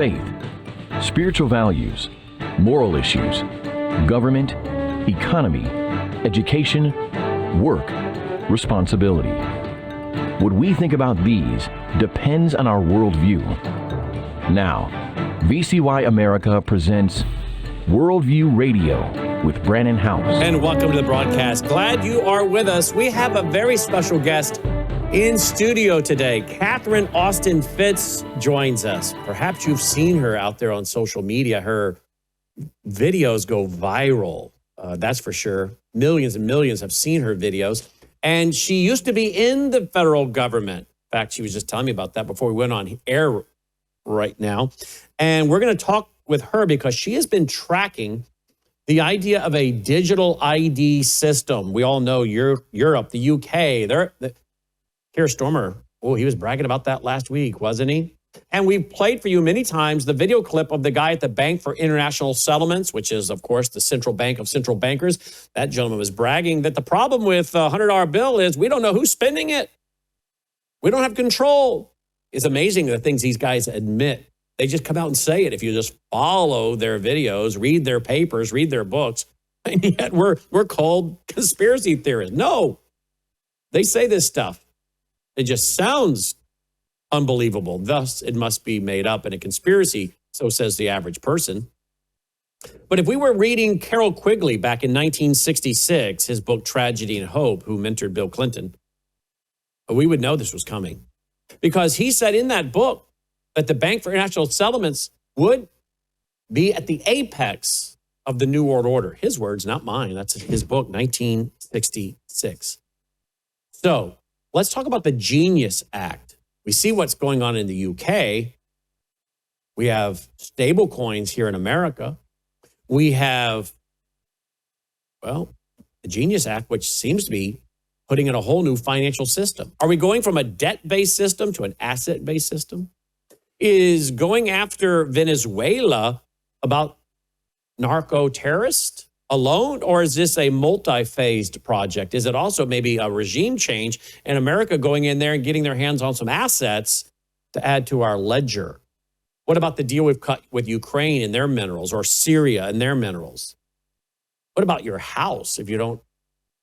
faith, spiritual values, moral issues, government, economy, education, work, responsibility. What we think about these depends on our worldview. Now, VCY America presents Worldview Radio with Brannon House. And welcome to the broadcast. Glad you are with us. We have a very special guest in studio today. Catherine Austin Fitts joins us. Perhaps you've seen her out there on social media. Her videos go viral. That's for sure. Millions and millions have seen her videos. And she used to be in the federal government. In fact, she was just telling me about that before we went on air right now. And we're going to talk with her because she has been tracking the idea of a digital ID system. We all know Europe, the UK. Keir Starmer, he was bragging about that last week, wasn't he? And we've played for you many times the video clip of the guy at the Bank for International Settlements, which is, of course, the central bank of central bankers. That gentleman was bragging that the problem with a $100 bill is we don't know who's spending it. We don't have control. It's amazing the things these guys admit. They just come out and say it if you just follow their videos, read their papers, read their books. And yet we're called conspiracy theorists. No, they say this stuff. It just sounds unbelievable. Thus, it must be made up in a conspiracy, so says the average person. But if we were reading Carroll Quigley back in 1966, his book Tragedy and Hope, who mentored Bill Clinton, we would know this was coming. Because he said in that book that the Bank for International Settlements would be at the apex of the New World Order. His words, not mine. That's his book, 1966. So let's talk about the Genius Act. We see what's going on in the UK. We have stable coins here in America. We have, the Genius Act, which seems to be putting in a whole new financial system. Are we going from a debt-based system to an asset-based system? Is going after Venezuela about narco-terrorists alone, or is this a multi-phased project? Is it also maybe a regime change and America going in there and getting their hands on some assets to add to our ledger? What about the deal we've cut with Ukraine and their minerals, or Syria and their minerals? What about your house if you don't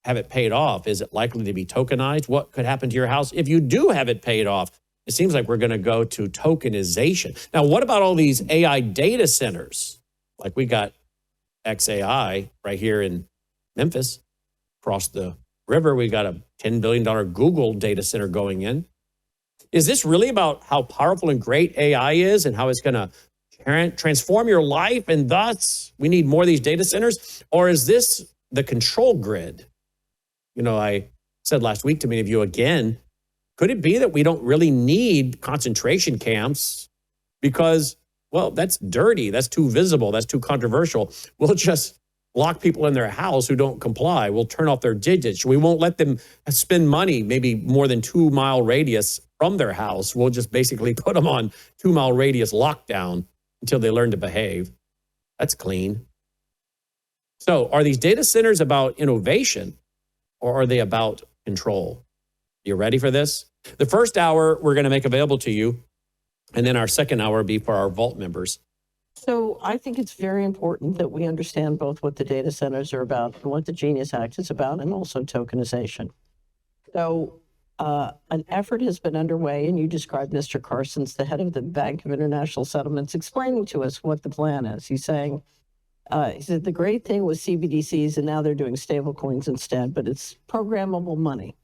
have it paid off? Is it likely to be tokenized? What could happen to your house if you do have it paid off? It seems like we're going to go to tokenization. Now, what about all these AI data centers? Like we got XAI right here in Memphis. Across the river, we got a $10 billion Google data center going in. Is this really about how powerful and great AI is and how it's going to transform your life and thus we need more of these data centers? Or is this the control grid? You know, I said last week to many of you again, could it be that we don't really need concentration camps because, that's dirty, that's too visible, that's too controversial. We'll just lock people in their house who don't comply. We'll turn off their digits. We won't let them spend money, maybe more than 2 mile radius from their house. We'll just basically put them on 2 mile radius lockdown until they learn to behave. That's clean. So are these data centers about innovation or are they about control? You ready for this? The first hour we're going to make available to you, and then our second hour will be for our Vault members. So I think it's very important that we understand both what the data centers are about and what the Genius Act is about, and also tokenization. So an effort has been underway, and you described Mr. Carson's, the head of the Bank of International Settlements, explaining to us what the plan is. He's saying, he said the great thing was CBDCs, and now they're doing stable coins instead, but it's programmable money.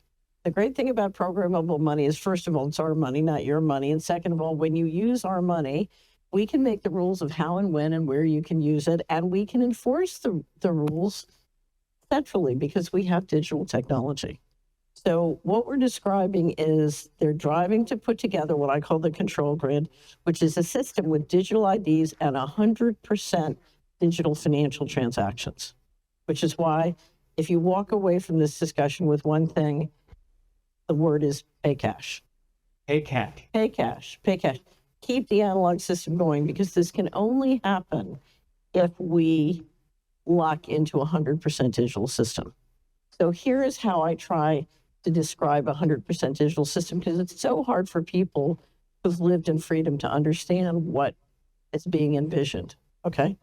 The great thing about programmable money is, first of all, it's our money, not your money. And second of all, when you use our money, we can make the rules of how and when and where you can use it. And we can enforce the rules centrally because we have digital technology. So what we're describing is they're driving to put together what I call the control grid, which is a system with digital IDs and 100% digital financial transactions, which is why if you walk away from this discussion with one thing, the word is pay cash. Pay cash. Pay cash. Pay cash. Keep the analog system going because this can only happen if we lock into a 100% digital system. So here is how I try to describe a 100% digital system, because it's so hard for people who've lived in freedom to understand what is being envisioned. Okay.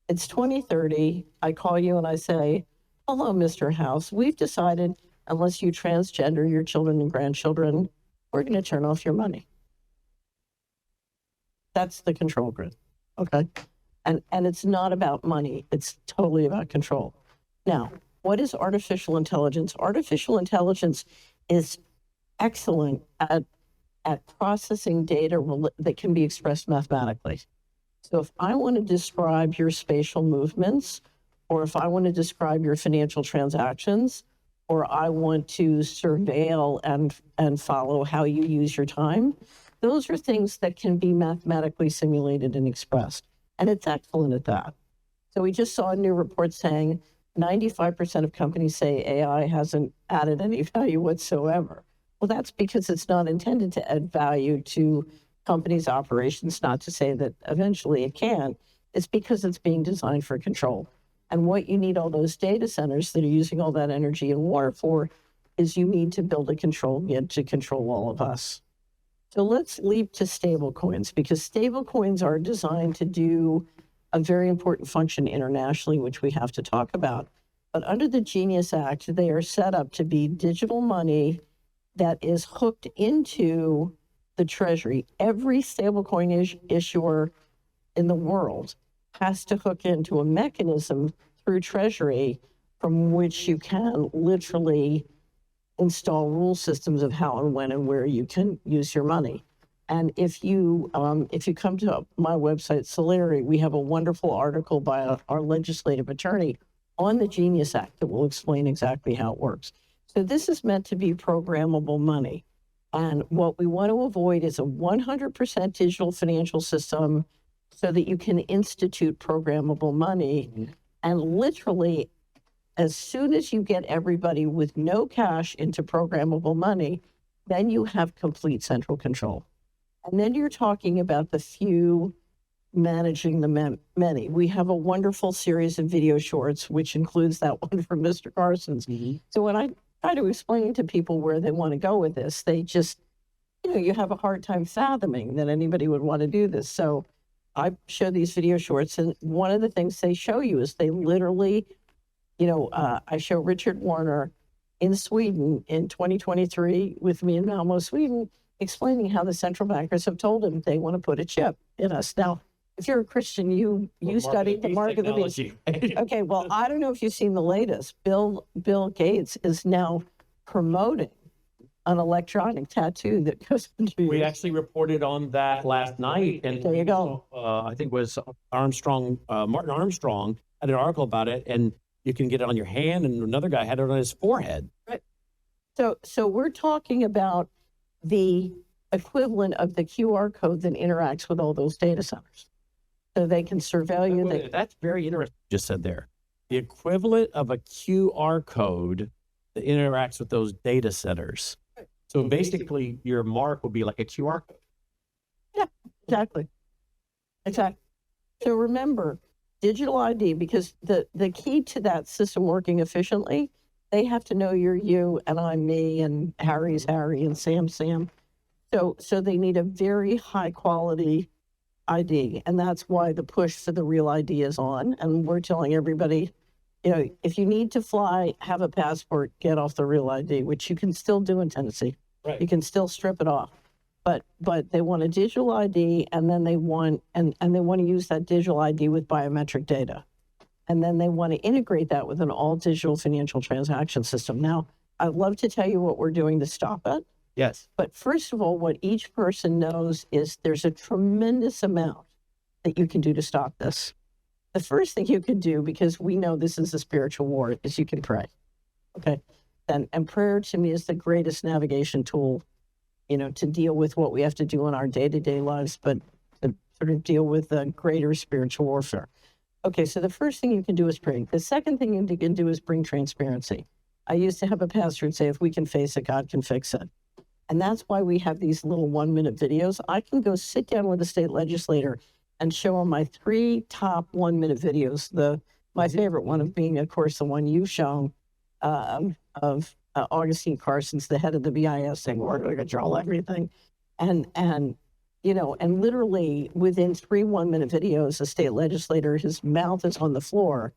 It's 2030. I call you and I say, hello, Mr. House. We've decided, unless you transgender your children and grandchildren, we're going to turn off your money. That's the control grid. Okay. And it's not about money. It's totally about control. Now, what is artificial intelligence? Artificial intelligence is excellent at processing data that can be expressed mathematically. So if I want to describe your spatial movements, or if I want to describe your financial transactions, or I want to surveil and follow how you use your time, those are things that can be mathematically simulated and expressed. And it's excellent at that. So we just saw a new report saying 95% of companies say AI hasn't added any value whatsoever. Well, that's because it's not intended to add value to companies' operations, not to say that eventually it can. It's because it's being designed for control. And what you need all those data centers that are using all that energy and water for is you need to build a control grid to control all of us. So let's leap to stable coins, because stable coins are designed to do a very important function internationally, which we have to talk about. But under the Genius Act, they are set up to be digital money that is hooked into the Treasury. Every stablecoin issuer in the world has to hook into a mechanism through Treasury from which you can literally install rule systems of how and when and where you can use your money. And if you come to my website, Solari, we have a wonderful article by our legislative attorney on the Genius Act that will explain exactly how it works. So this is meant to be programmable money. And what we want to avoid is a 100% digital financial system so that you can institute programmable money. Mm-hmm. And literally, as soon as you get everybody with no cash into programmable money, then you have complete central control. And then you're talking about the few managing the many. We have a wonderful series of video shorts, which includes that one from Mr. Carson's. Mm-hmm. So when I try to explain to people where they want to go with this, they just, you have a hard time fathoming that anybody would want to do this. So I show these video shorts, and one of the things they show you is they literally, I show Richard Warner in Sweden in 2023 with me in Malmo, Sweden, explaining how the central bankers have told him they want to put a chip in us. Now, if you're a Christian, you study the mark of the beast. Okay, well, I don't know if you've seen the latest. Bill Gates is now promoting an electronic tattoo that goes into you. We actually reported on that last night, and there you go. I think it was Martin Armstrong had an article about it, and you can get it on your hand, and another guy had it on his forehead. Right. So we're talking about the equivalent of the QR code that interacts with all those data centers. So they can surveil you. That's very interesting. Just said there. The equivalent of a QR code that interacts with those data centers. So basically, your mark will be like a QR code. Yeah, exactly. So remember, digital ID, because the key to that system working efficiently, they have to know you're you and I'm me and Harry's Harry and Sam's Sam. So they need a very high quality ID, and that's why the push for the real ID is on. And we're telling everybody, if you need to fly, have a passport, get off the real ID, which you can still do in Tennessee. Right. You can still strip it off, but they want a digital ID, and then they want and they want to use that digital ID with biometric data, and then they want to integrate that with an all digital financial transaction system. Now, I'd love to tell you what we're doing to stop it. Yes. But first of all, what each person knows is there's a tremendous amount that you can do to stop this. The first thing you can do, because we know this is a spiritual war, is you can pray. Okay. And prayer to me is the greatest navigation tool, to deal with what we have to do in our day-to-day lives, but to sort of deal with the greater spiritual warfare. Okay. So the first thing you can do is pray. The second thing you can do is bring transparency. I used to have a pastor who'd say, if we can face it, God can fix it. And that's why we have these little 1-minute videos. I can go sit down with a state legislator and show them my 3 top 1-minute videos. My favorite one of being, of course, the one you've shown of Augustine Carson's, the head of the BIS, saying we're going to control everything. And and literally within 3 1-minute videos, a state legislator, his mouth is on the floor,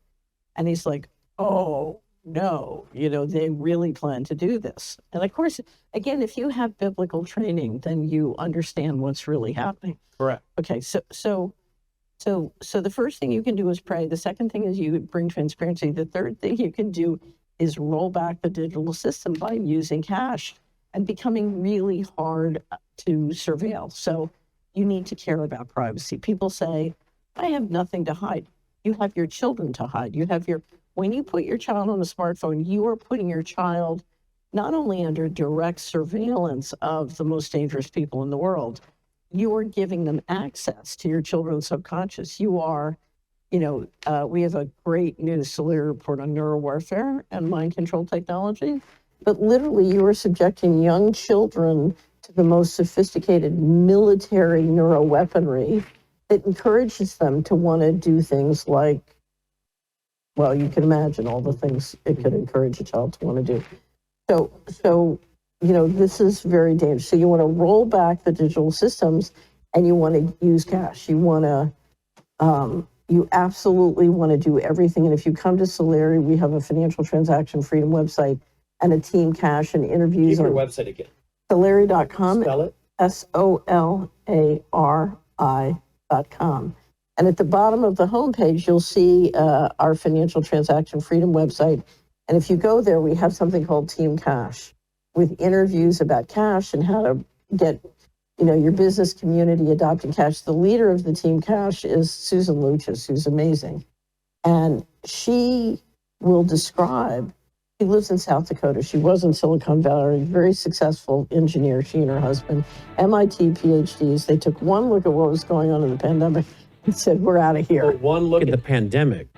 and he's like, oh, no, they really plan to do this. And of course, again, if you have biblical training, then you understand what's really happening. Correct. Okay, so the first thing you can do is pray. The second thing is you bring transparency. The third thing you can do is roll back the digital system by using cash and becoming really hard to surveil. So you need to care about privacy. People say, I have nothing to hide. You have your children to hide. When you put your child on a smartphone, you are putting your child not only under direct surveillance of the most dangerous people in the world, you are giving them access to your children's subconscious. You are, we have a great new Solera report on neurowarfare and mind control technology, but literally you are subjecting young children to the most sophisticated military neuroweaponry that encourages them to want to do things like, well, you can imagine all the things it could encourage a child to want to do. So this is very dangerous. So you want to roll back the digital systems and you want to use cash. You absolutely want to do everything. And if you come to Solera, we have a financial transaction freedom website and a team cash and interviews. Give your website again. Solari.com. Spell it. SOLARI.com. And at the bottom of the homepage, you'll see our financial transaction freedom website. And if you go there, we have something called Team Cash with interviews about cash and how to get, your business community adopting cash. The leader of the Team Cash is Susan Luchas, who's amazing. And she will describe, she lives in South Dakota. She was in Silicon Valley, very successful engineer, she and her husband, MIT PhDs. They took one look at what was going on in the pandemic and said, we're out of here. Well, one look at the pandemic.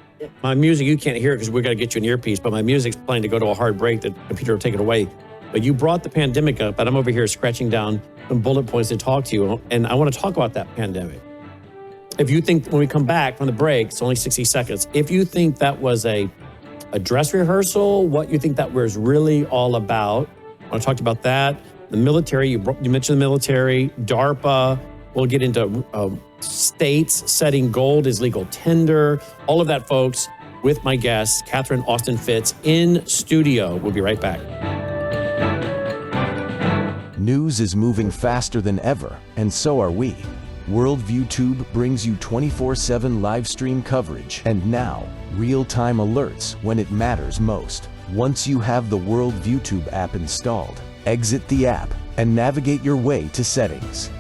My music, you can't hear because we got to get you an earpiece, but my music's playing to go to a hard break. The computer will take it away. But you brought the pandemic up, and I'm over here scratching down some bullet points to talk to you. And I want to talk about that pandemic. If you think, when we come back from the break, it's only 60 seconds. If you think that was a dress rehearsal, what you think that was really all about, I want to talk about that. The military, you mentioned the military, DARPA. We'll get into states setting gold as legal tender. All of that, folks, with my guest, Catherine Austin Fitts, in studio. We'll be right back. News is moving faster than ever, and so are we. Worldview Tube brings you 24/7 live stream coverage and now real-time alerts when it matters most. Once you have the Worldview Tube app installed, exit the app and navigate your way to Settings.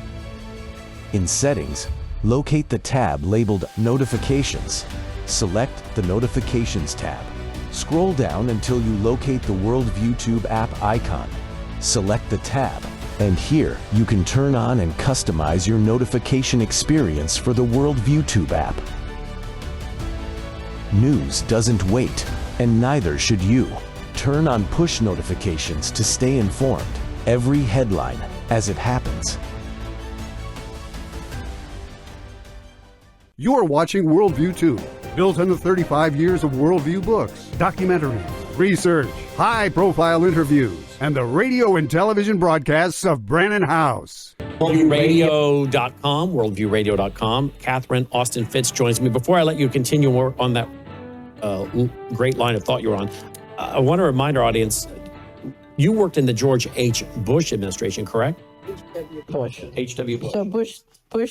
In Settings, locate the tab labeled Notifications. Select the Notifications tab. Scroll down until you locate the Worldview Tube app icon. Select the tab, and here you can turn on and customize your notification experience for the Worldview Tube app. News doesn't wait, and neither should you. Turn on push notifications to stay informed. Every headline as it happens. You're watching Worldview 2, built on the 35 years of Worldview books, documentaries, research, high-profile interviews, and the radio and television broadcasts of Brannon House. Worldviewradio.com. Catherine Austin Fitts joins me. Before I let you continue on that great line of thought you were on, I want to remind our audience, you worked in the George H. Bush administration, correct? Bush. H.W. Bush. So Bush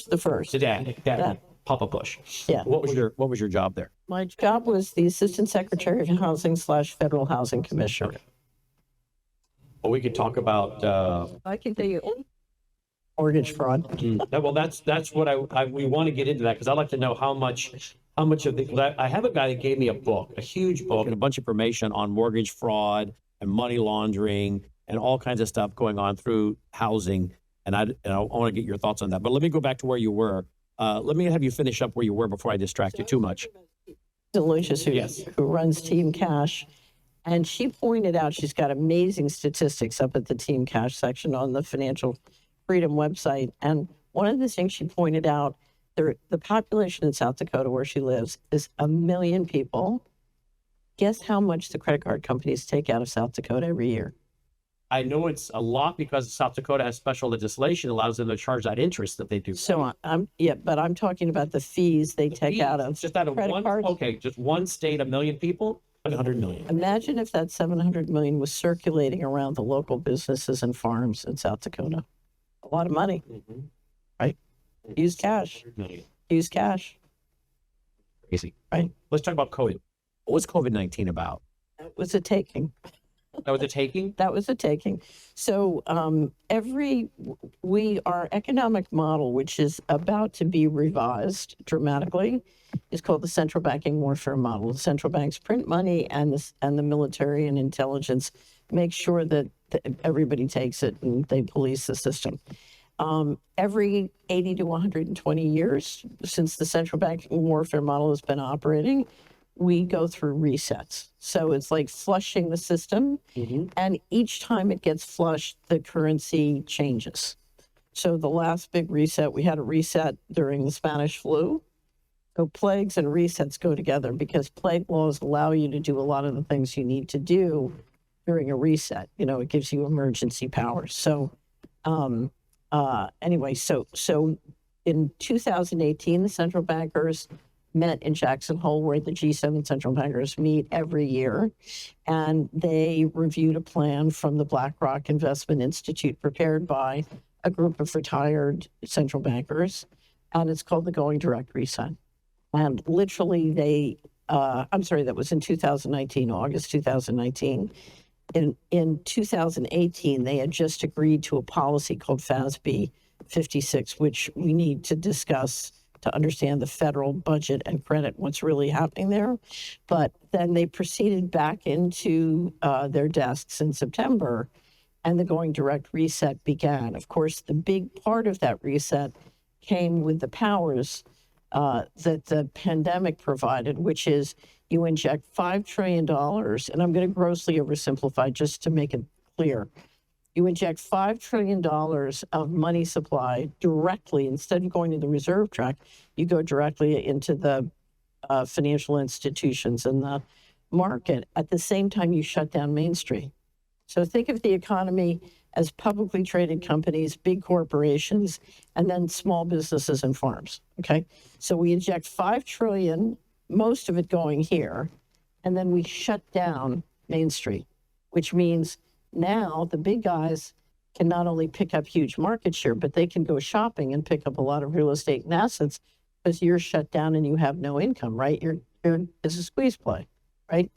the first. The dad. Yeah. Papa Bush. Yeah. What was your job there? My job was the Assistant Secretary of Housing / Federal Housing Commissioner. Okay. Well, we could talk about. I can tell you mortgage fraud. Well, that's what we want to get into that because I'd like to know how much of the. I have a guy that gave me a book, a huge book, and a bunch of information on mortgage fraud and money laundering and all kinds of stuff going on through housing. And I want to get your thoughts on that. But let me go back to where you were. Let me have you finish up where you were before I distract you too much. Delicious, who runs Team Cash. And she pointed out, she's got amazing statistics up at the Team Cash section on the Financial Freedom website. And one of the things she pointed out, the population in South Dakota where she lives is 1 million people. Guess how much the credit card companies take out of South Dakota every year? I know it's a lot because South Dakota has special legislation that allows them to charge that interest that they do. So but I'm talking about the fees they take out of just out of credit one, cards. okay, just one state, 1 million people, 100 million. Imagine if that 700 million was circulating around the local businesses and farms in South Dakota. A lot of money, right? Use cash. 100 million. Use cash. Crazy. Right. Let's talk about COVID. What was COVID-19 about? That was a taking. That was a taking? That was a taking. So our economic model, which is about to be revised dramatically, is called the central banking warfare model. The central banks print money, and the military and intelligence make sure that everybody takes it and they police the system. Every 80 to 120 years since the central banking warfare model has been operating, we go through resets. So it's like flushing the system, and each time it gets flushed, the currency changes. So the last big reset, we had a reset during the Spanish flu. So plagues and resets go together because plague laws allow you to do a lot of the things you need to do during a reset. You know, it gives you emergency powers. So anyway, so in 2018, the central bankers met in Jackson Hole, where the G7 central bankers meet every year, and they reviewed a plan from the BlackRock Investment Institute prepared by a group of retired central bankers, and it's called the Going Direct Reset. And literally that was in 2019, August 2019. In 2018, they had just agreed to a policy called FASB 56, which we need to discuss to understand the federal budget and credit, what's really happening there. But then they proceeded back into their desks in September, and the Going Direct Reset began. Of course, the big part of that reset came with the powers that the pandemic provided, which is you inject $5 trillion, and I'm going to grossly oversimplify just to make it clear. You inject $5 trillion of money supply directly, instead of going to the reserve track, you go directly into the financial institutions and the market. At the same time, you shut down Main Street. So think of the economy as publicly traded companies, big corporations, and then small businesses and farms, okay? So we inject $5 trillion, most of it going here, and then we shut down Main Street, which means now the big guys can not only pick up huge market share, but they can go shopping and pick up a lot of real estate and assets because you're shut down and you have no income, right? It's a squeeze play, right?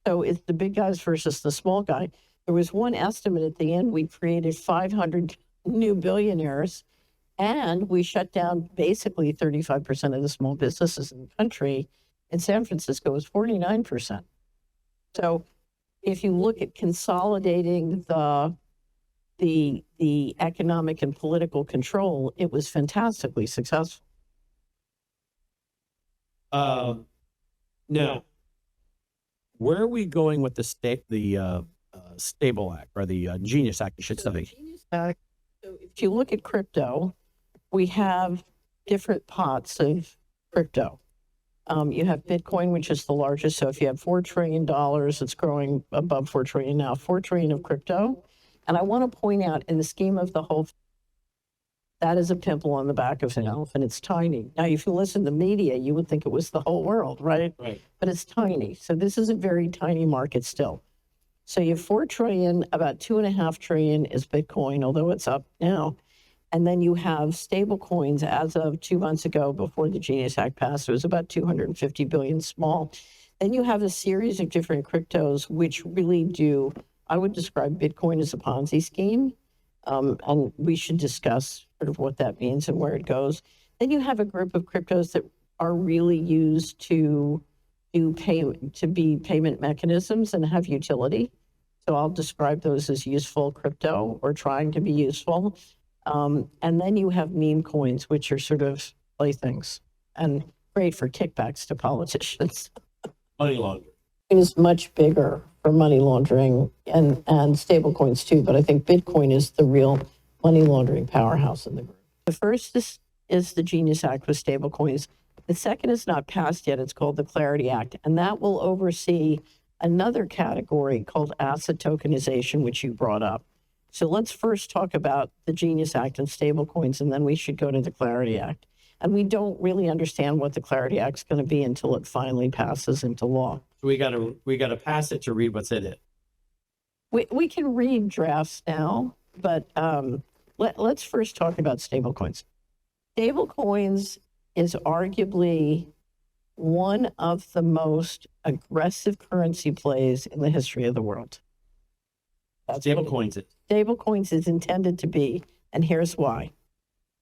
So it's the big guys versus the small guy. There was one estimate at the end, we created 500 new billionaires, and we shut down basically 35% of the small businesses in the country. In San Francisco, it was 49%. So if you look at consolidating the economic and political control, it was fantastically successful. Now, where are we going with the Stable Act, or the Genius Act, I should say? So if you look at crypto, we have different pots of crypto. You have Bitcoin, which is the largest. So if you have $4 trillion, it's growing above 4 trillion now, 4 trillion of crypto. And I want to point out, in the scheme of the whole, that is a pimple on the back of an elephant. It's tiny. Now, if you listen to media, you would think it was the whole world, right? Right. But it's tiny. So this is a very tiny market still. So you have 4 trillion, about 2.5 trillion is Bitcoin, although it's up now. And then you have stable coins. As of 2 months ago, before the Genius Act passed, it was about 250 billion small. Then you have a series of different cryptos, which really do, I would describe Bitcoin as a Ponzi scheme. And we should discuss sort of what that means and where it goes. Then you have a group of cryptos that are really used to be payment mechanisms and have utility. So I'll describe those as useful crypto, or trying to be useful. And then you have meme coins, which are sort of playthings and great for kickbacks to politicians. Money laundering. It is much bigger for money laundering and stable coins too, but I think Bitcoin is the real money laundering powerhouse in the group. The first is the Genius Act with stable coins. The second is not passed yet. It's called the Clarity Act, and that will oversee another category called asset tokenization, which you brought up. So let's first talk about the Genius Act and stablecoins, and then we should go to the Clarity Act. And we don't really understand what the Clarity Act is going to be until it finally passes into law. So we gotta pass it to read what's in it. We can read drafts now, but let's first talk about stablecoins. Stablecoins is arguably one of the most aggressive currency plays in the history of the world. Stablecoins is intended to be, and here's why.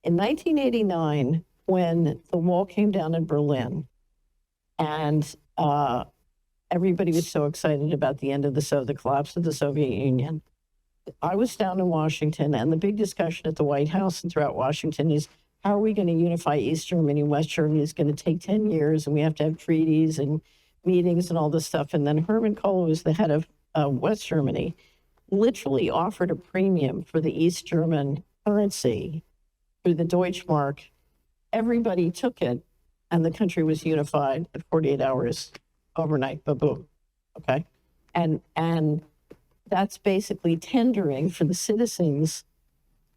In 1989, when the wall came down in Berlin, and everybody was so excited about the end of the collapse of the Soviet Union, I was down in Washington, and the big discussion at the White House and throughout Washington is, how are we going to unify East Germany and West Germany? It's going to take 10 years, and we have to have treaties and meetings and all this stuff. And then Herman Kohl, who was the head of West Germany, literally offered a premium for the East German currency through the Deutschmark. Everybody took it, and the country was unified at 48 hours overnight. Boom. Okay, and that's basically tendering for the citizens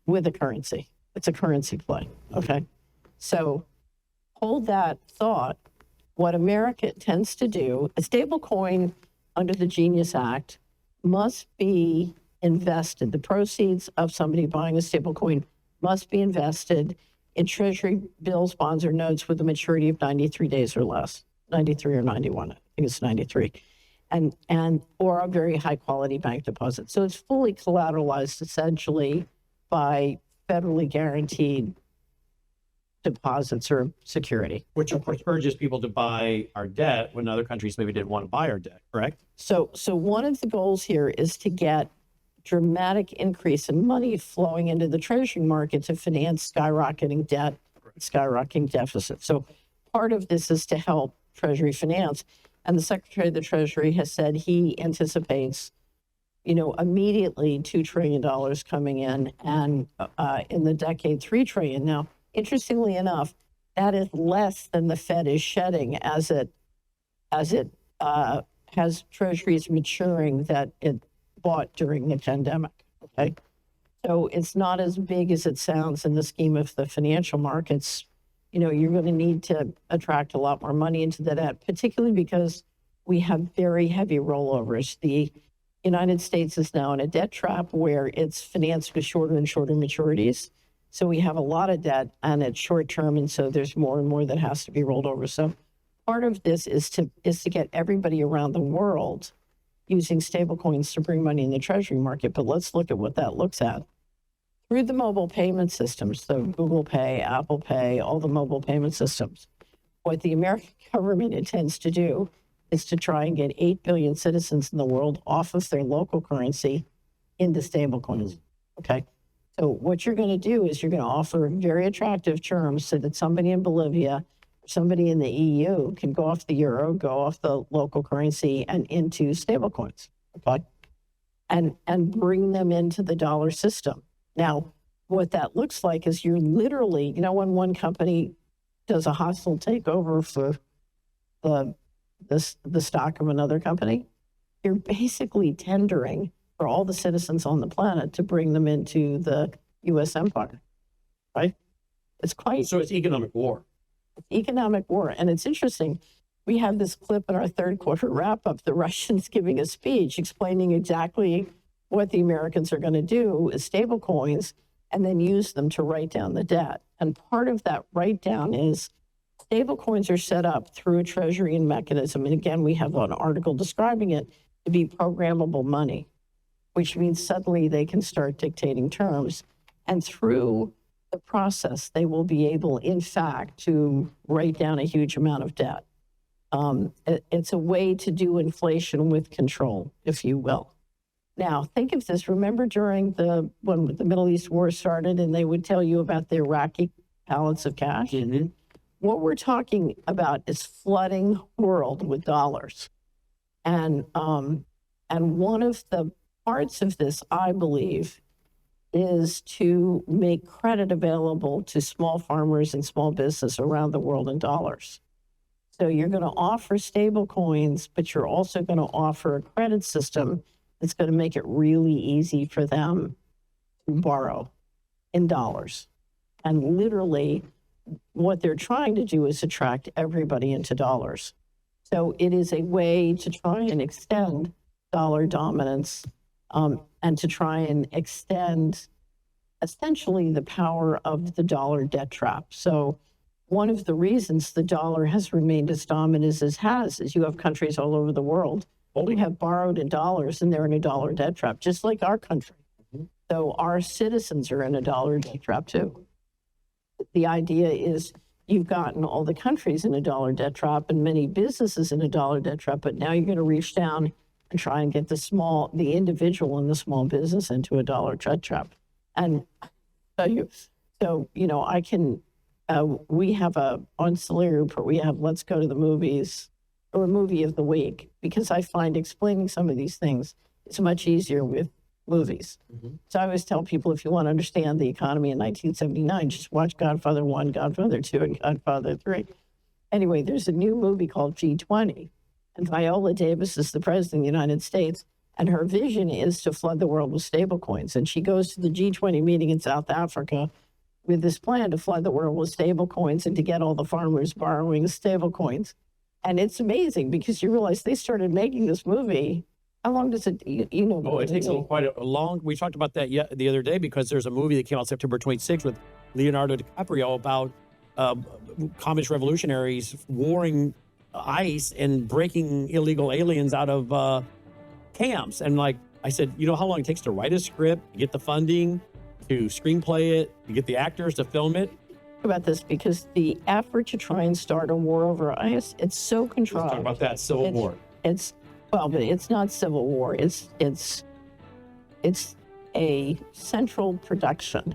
with a currency. It's a currency play. Okay, so hold that thought. What America tends to do, a stable coin under the Genius Act must be invested. The proceeds of somebody buying a stable coin must be invested in treasury bills, bonds, or notes with a maturity of 93 days or less, 93 or 91. I think it's 93. And or a very high quality bank deposit. So it's fully collateralized essentially by federally guaranteed deposits or security. Which of course urges people to buy our debt when other countries maybe didn't want to buy our debt, correct? So one of the goals here is to get dramatic increase in money flowing into the treasury market to finance skyrocketing debt, skyrocketing deficits. So part of this is to help Treasury finance. And the Secretary of the Treasury has said he anticipates, immediately $2 trillion coming in, and in the decade, $3 trillion. Now, interestingly enough, that is less than the Fed is shedding as it has treasuries maturing that it bought during the pandemic. Okay, so it's not as big as it sounds in the scheme of the financial markets. You're going to need to attract a lot more money into the debt, particularly because we have very heavy rollovers. The United States is now in a debt trap where it's financed with shorter and shorter maturities. So we have a lot of debt and it's short term, and so there's more and more that has to be rolled over. So part of this is to get everybody around the world using stablecoins to bring money in the treasury market. But let's look at what that looks at. Through the mobile payment systems, so Google Pay, Apple Pay, all the mobile payment systems, what the American government intends to do is to try and get 8 billion citizens in the world off of their local currency into stablecoins. Okay. So what you're going to do is you're going to offer very attractive terms so that somebody in Bolivia, somebody in the EU can go off the euro, go off the local currency and into stablecoins. Okay. And bring them into the dollar system. Now, what that looks like is you're literally, when one company does a hostile takeover for the stock of another company, you're basically tendering for all the citizens on the planet to bring them into the U.S. empire, right? So it's economic war. Economic war. And it's interesting. We have this clip in our third quarter wrap up, the Russians giving a speech explaining exactly what the Americans are going to do with stable coins and then use them to write down the debt. And part of that write down is stable coins are set up through a treasury mechanism. And again, we have an article describing it to be programmable money, which means suddenly they can start dictating terms. And through the process, they will be able, in fact, to write down a huge amount of debt. It's a way to do inflation with control, if you will. Now, think of this. Remember when the Middle East war started and they would tell you about the Iraqi pallets of cash? Mm-hmm. What we're talking about is flooding world with dollars. And one of the parts of this, I believe, is to make credit available to small farmers and small business around the world in dollars. So you're going to offer stable coins, but you're also going to offer a credit system that's going to make it really easy for them to borrow in dollars. And literally, what they're trying to do is attract everybody into dollars. So it is a way to try and extend dollar dominance and to try and extend essentially the power of the dollar debt trap. So one of the reasons the dollar has remained as dominant as it has is you have countries all over the world who have borrowed in dollars and they're in a dollar debt trap, just like our country. So our citizens are in a dollar debt trap too. The idea is you've gotten all the countries in a dollar debt trap and many businesses in a dollar debt trap, but now you're going to reach down and try and get the individual and the small business into a dollar debt trap. And I can, we have on Celery Report, we have Let's Go to the Movies, or a movie of the week, because I find explaining some of these things is much easier with movies. So I always tell people, if you want to understand the economy in 1979, just watch Godfather 1, Godfather 2, and Godfather 3. Anyway, there's a new movie called G20, and Viola Davis is the president of the United States, and her vision is to flood the world with stablecoins. And she goes to the G20 meeting in South Africa with this plan to flood the world with stablecoins and to get all the farmers borrowing stablecoins. And it's amazing because you realize they started making this movie. How long does it, you know? Oh, it takes quite a long, we talked about that the other day because there's a movie that came out September 26th with Leonardo DiCaprio about communist revolutionaries warring ICE and breaking illegal aliens out of camps. And like I said, you know how long it takes to write a script, to get the funding, to screenplay it, to get the actors to film it? About this because the effort to try and start a war over ICE, it's so contrived. Let's talk about that civil war. But it's not civil war. It's a central production.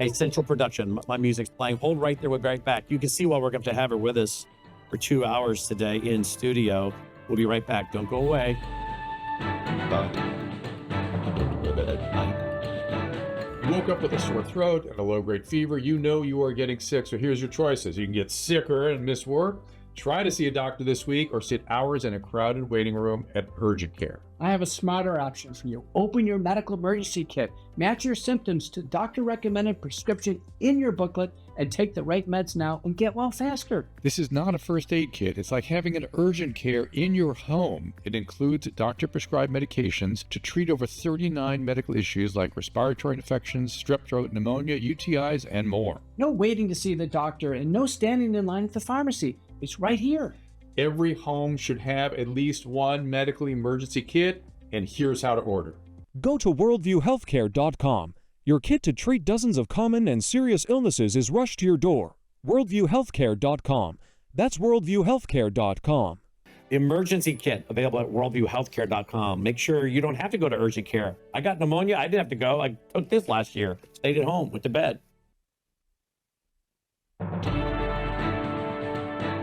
A central production. My music's playing. Hold right there. We'll be right back. You can see why we're going to have her with us for 2 hours today in studio. We'll be right back. Don't go away. You woke up with a sore throat and a low-grade fever. You know you are getting sick, so here's your choices. You can get sicker and miss work. Try to see a doctor this week or sit hours in a crowded waiting room at urgent care. I have a smarter option for you. Open your medical emergency kit. Match your symptoms to doctor-recommended prescription in your booklet and take the right meds now and get well faster. This is not a first aid kit. It's like having an urgent care in your home. It includes doctor-prescribed medications to treat over 39 medical issues like respiratory infections, strep throat, pneumonia, UTIs, and more. No waiting to see the doctor and no standing in line at the pharmacy. It's right here. Every home should have at least one medical emergency kit, and here's how to order. Go to worldviewhealthcare.com. Your kit to treat dozens of common and serious illnesses is rushed to your door. worldviewhealthcare.com. That's worldviewhealthcare.com. The emergency kit available at worldviewhealthcare.com. Make sure you don't have to go to urgent care. I got pneumonia. I didn't have to go. I took this last year. Stayed at home, went to bed.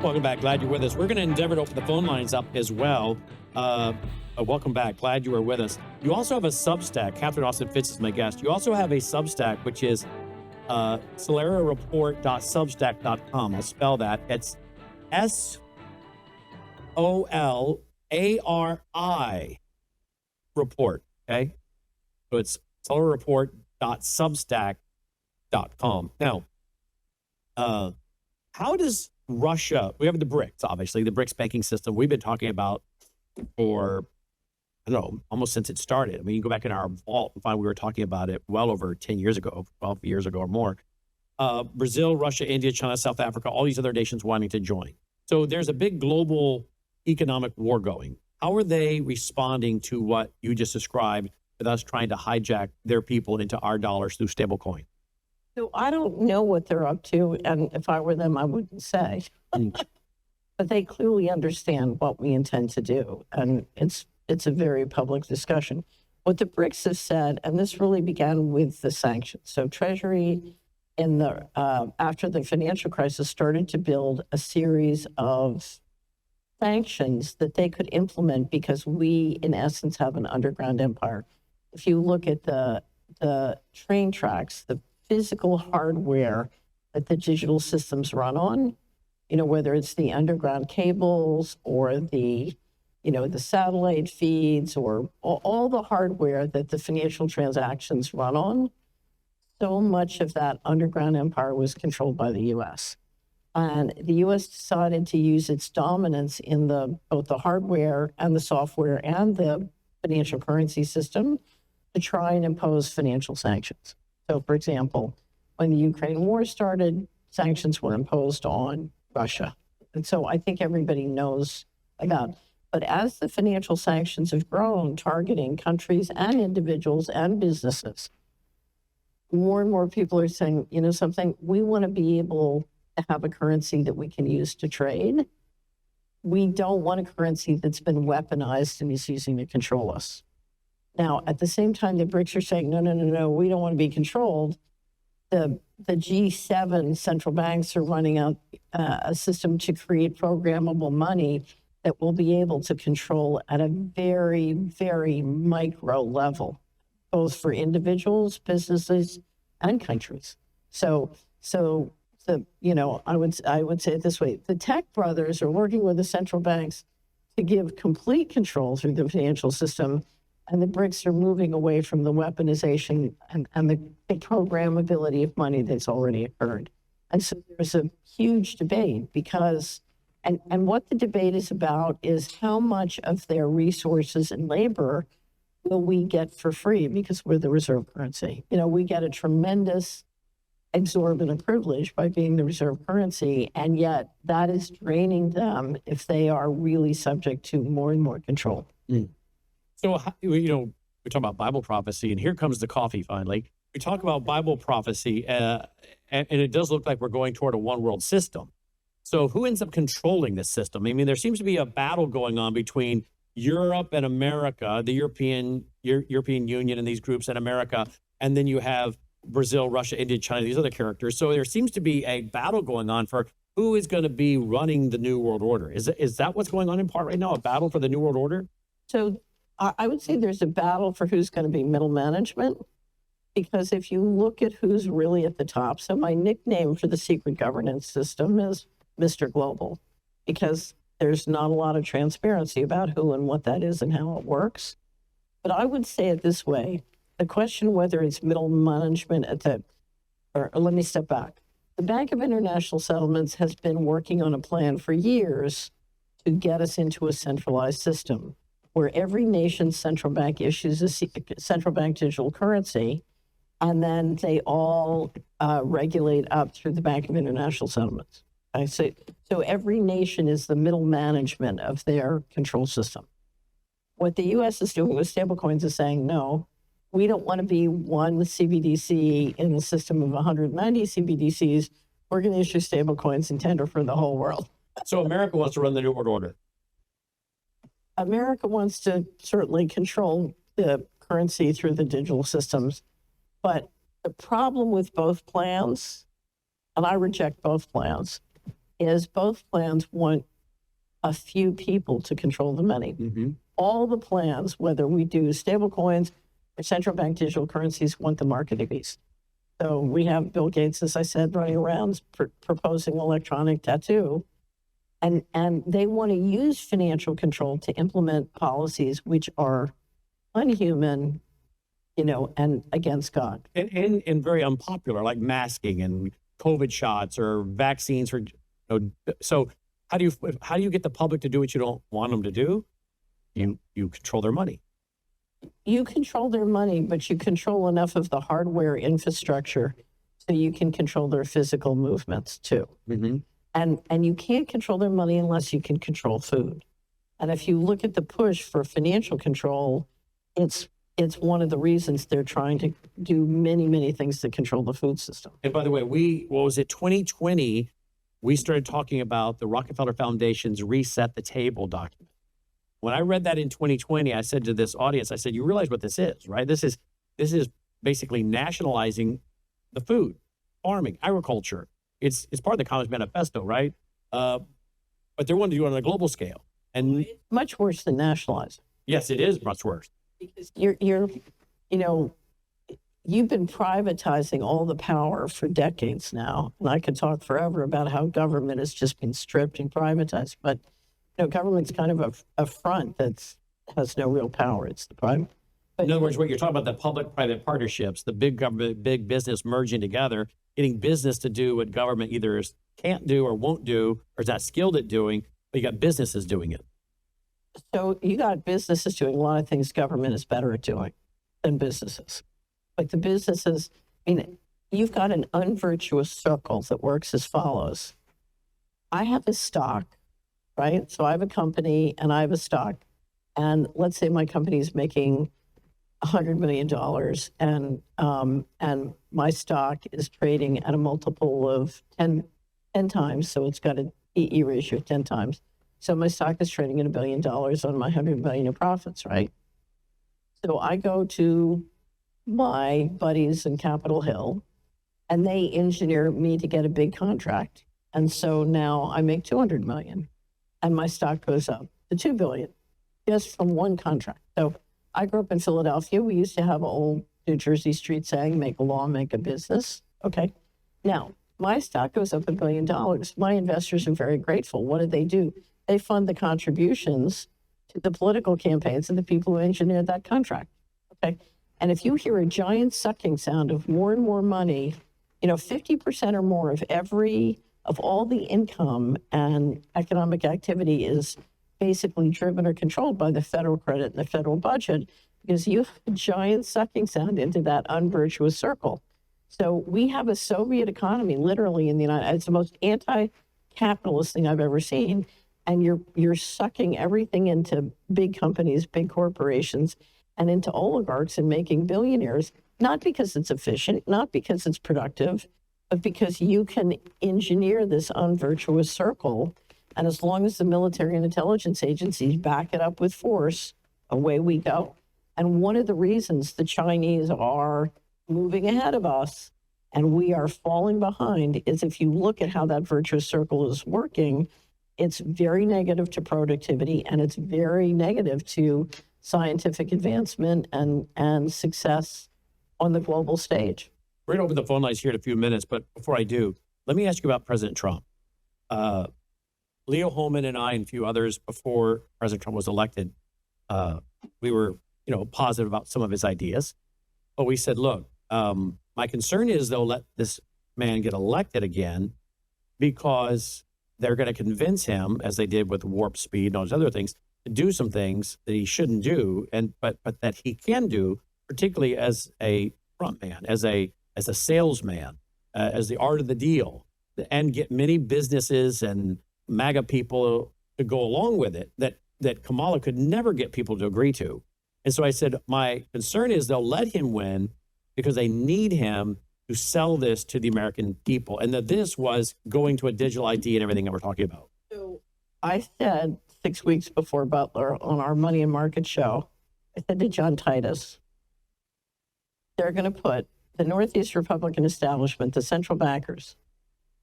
Welcome back. Glad you're with us. We're going to endeavor to open the phone lines up as well. Welcome back. Glad you are with us. You also have a Substack. Catherine Austin Fitts is my guest. You also have a Substack, which is solariereport.substack.com. I'll spell that. It's SOLARI report. Okay. So it's solariereport.substack.com. Now, how does Russia, we have the BRICS, obviously, the BRICS banking system we've been talking about for, I don't know, almost since it started. I mean, you can go back in our vault and find we were talking about it well over 10 years ago, 12 years ago or more. Brazil, Russia, India, China, South Africa, all these other nations wanting to join. So there's a big global economic war going. How are they responding to what you just described with us trying to hijack their people into our dollars through stablecoin? So I don't know what they're up to, and if I were them, I wouldn't say. But they clearly understand what we intend to do, and it's a very public discussion. What the BRICS have said, and this really began with the sanctions. So Treasury, in the after the financial crisis, started to build a series of sanctions that they could implement because we, in essence, have an underground empire. If you look at the train tracks, the physical hardware that the digital systems run on, you know, whether it's the underground cables or the satellite feeds or all the hardware that the financial transactions run on, so much of that underground empire was controlled by the U.S. And the U.S. decided to use its dominance in both the hardware and the software and the financial currency system to try and impose financial sanctions. So, for example, when the Ukraine war started, sanctions were imposed on Russia. And so I think everybody knows about. But as the financial sanctions have grown, targeting countries and individuals and businesses, more and more people are saying, you know something, we want to be able to have a currency that we can use to trade. We don't want a currency that's been weaponized and is using to control us. Now, at the same time, the BRICS are saying, no, we don't want to be controlled. The G7 central banks are running out a system to create programmable money that will be able to control at a very, very micro level, both for individuals, businesses, and countries. So I would say it this way: the tech brothers are working with the central banks to give complete control through the financial system, and the BRICS are moving away from the weaponization and the programmability of money that's already occurred. And so there's a huge debate because, and what the debate is about is how much of their resources and labor will we get for free because we're the reserve currency. We get a tremendous exorbitant privilege by being the reserve currency, and yet that is draining them if they are really subject to more and more control. So, we're talking about Bible prophecy, and here comes the coffee finally. We talk about Bible prophecy, and it does look like we're going toward a one world system. So who ends up controlling this system? I mean, there seems to be a battle going on between Europe and America, the European Union and these groups in America, and then you have Brazil, Russia, India, China, these other characters. So there seems to be a battle going on for who is going to be running the New World Order. Is that what's going on in part right now, a battle for the New World Order? So I would say there's a battle for who's going to be middle management, because if you look at who's really at the top, so my nickname for the secret governance system is Mr. Global, because there's not a lot of transparency about who and what that is and how it works. But I would say it this way: the question whether it's middle management or let me step back. The Bank of International Settlements has been working on a plan for years to get us into a centralized system where every nation's central bank issues a central bank digital currency, and then they all regulate up through the Bank of International Settlements. So every nation is the middle management of their control system. What the U.S. is doing with stablecoins is saying, no, we don't want to be one CBDC in the system of 190 CBDCs. We're going to issue stablecoins and tender for the whole world. So America wants to run the New World Order. America wants to certainly control the currency through the digital systems. But the problem with both plans, and I reject both plans, is both plans want a few people to control the money. Mm-hmm. All the plans, whether we do stable coins or central bank digital currencies, want the market to be. So we have Bill Gates, as I said, running around proposing electronic tattoo. And they want to use financial control to implement policies which are unhuman, and against God. And very unpopular, like masking and COVID shots or vaccines. So how do you get the public to do what you don't want them to do? You control their money. You control their money, but you control enough of the hardware infrastructure so you can control their physical movements too. Mm-hmm. And you can't control their money unless you can control food. And if you look at the push for financial control, it's one of the reasons they're trying to do many, many things to control the food system. And by the way, 2020, we started talking about the Rockefeller Foundation's Reset the Table document. When I read that in 2020, I said to this audience, I said, you realize what this is, right? This is basically nationalizing the food, farming, agriculture. It's part of the Communist Manifesto, right? But they wanted to do it on a global scale. And it's much worse than nationalizing. Yes, it is much worse. Because you've been privatizing all the power for decades now. And I could talk forever about how government has just been stripped and privatized. But, government's kind of a front that has no real power. It's the private. In other words, what you're talking about, the public-private partnerships, the big government, big business merging together, getting business to do what government either can't do or won't do, or is not skilled at doing, but you got businesses doing it. So you got businesses doing a lot of things government is better at doing than businesses. Like the businesses, I mean, you've got an unvirtuous circle that works as follows. I have a stock, right? So I have a company and I have a stock. And let's say my company is making $100 million and my stock is trading at a multiple of 10 times. So it's got an EE ratio of 10 times. So my stock is trading at $1 billion on my $100 million in profits, right? So I go to my buddies in Capitol Hill and they engineer me to get a big contract. And so now I make 200 million and my stock goes up to 2 billion just from one contract. So I grew up in Philadelphia. We used to have an old New Jersey street saying, make a law, make a business. Okay. Now, my stock goes up $1 billion. My investors are very grateful. What do? They fund the contributions to the political campaigns of the people who engineered that contract. Okay. And if you hear a giant sucking sound of more and more money, 50% or more of all the income and economic activity is basically driven or controlled by the federal credit and the federal budget, because you have a giant sucking sound into that unvirtuous circle. So we have a Soviet economy literally in the United States. It's the most anti-capitalist thing I've ever seen. And you're sucking everything into big companies, big corporations, and into oligarchs and making billionaires, not because it's efficient, not because it's productive, but because you can engineer this unvirtuous circle. And as long as the military and intelligence agencies back it up with force, away we go. And one of the reasons the Chinese are moving ahead of us and we are falling behind is if you look at how that virtuous circle is working, it's very negative to productivity and it's very negative to scientific advancement and success on the global stage. We're going to open the phone lines here in a few minutes, but before I do, let me ask you about President Trump. Leo Holman and I and a few others before President Trump was elected, we were, positive about some of his ideas. But we said, look, my concern is they'll let this man get elected again because they're going to convince him, as they did with warp speed and all those other things, to do some things that he shouldn't do, but that he can do, particularly as a front man, as a salesman, as the art of the deal, and get many businesses and MAGA people to go along with it that Kamala could never get people to agree to. And so I said, my concern is they'll let him win because they need him to sell this to the American people. And that this was going to a digital ID and everything that we're talking about. So I said 6 weeks before Butler on our Money and Market show, I said to John Titus, they're going to put the Northeast Republican establishment, the central bankers,